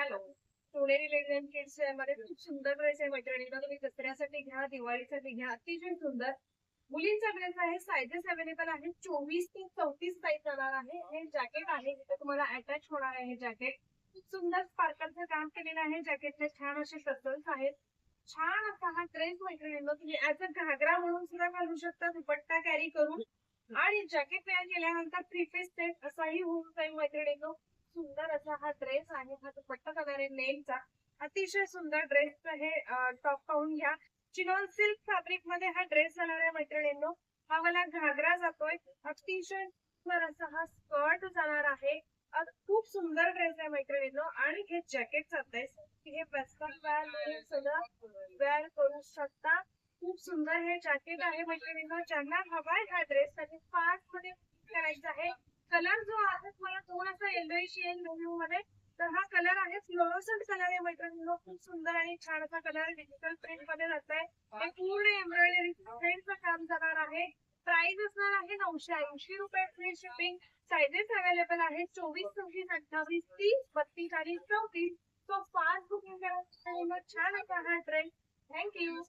Hello. सोनेरी लेझेंड kids मध्ये खूप सुंदर ड्रेस आहे मैत्रिणींना. तुम्ही दसऱ्यासाठी घ्या, दिवाळीसाठी घ्या, अतिशय सुंदर मुलींचा ड्रेस आहे. साईजेस अवेलेबल आहेत. 24 ते 34 साईज जाणार आहे. हे जॅकेट आहे, इथे तुम्हाला अटॅच होणार आहे. हे जॅकेट खूप सुंदर स्पार्कलचं काम केलेलं आहे. जॅकेटचे छान असे टसल्स आहेत. छान असा हा ड्रेस मैत्रिणींना तुम्ही ऍज अ घागरा म्हणून सुद्धा घालू शकता, दुपट्टा कॅरी करून. आणि जॅकेट वेअर केल्यानंतर थ्री पीस सेट असाही होऊन जाईल मैत्रिणींनो. सुंदर असा हा ड्रेस आहे. हा दुपट्टा कलर आहे नेलचा. अतिशय सुंदर ड्रेस हे टॉप पाहून घ्या. चिनॉन सिल्क फॅब्रिक मध्ये हा ड्रेस जाणार आहे मैत्रिणींनो. हा मला घागरा जातोय. अतिशय सुंदर असा हा स्कर्ट जाणार आहे. खूप सुंदर ड्रेस आहे मैत्रिणींनो. आणि हे जॅकेट जात हे वेस्टर्न वेअर सगळं वेअर करू शकता. खूप सुंदर हे जॅकेट आहे मैत्रिणींनो. ज्यांना हवाय हा ड्रेस त्यांनी फास्ट मध्ये करायचा आहे. कलर जो आहे मला थोडासा येल्लोइश येईल ब्लू मध्ये. तर हा कलर आहे फ्लोरोसंट कलर आहे मैत्रिणींनो. खूप सुंदर आणि छान असा कलर डिजिटल प्रिंट मध्ये जात आहे. हे पूर्ण एम्ब्रॉयडरी प्रिंटचं काम जाणार आहे. प्राइस असणार आहे 980 रुपये फ्री शिपिंग. साइजेस अवेलेबल आहेत 24, 26, 28, 30, 32 आणि 34. तो फास्ट बुकिंग करा. छान असा हा ड्रेस. थँक्यू.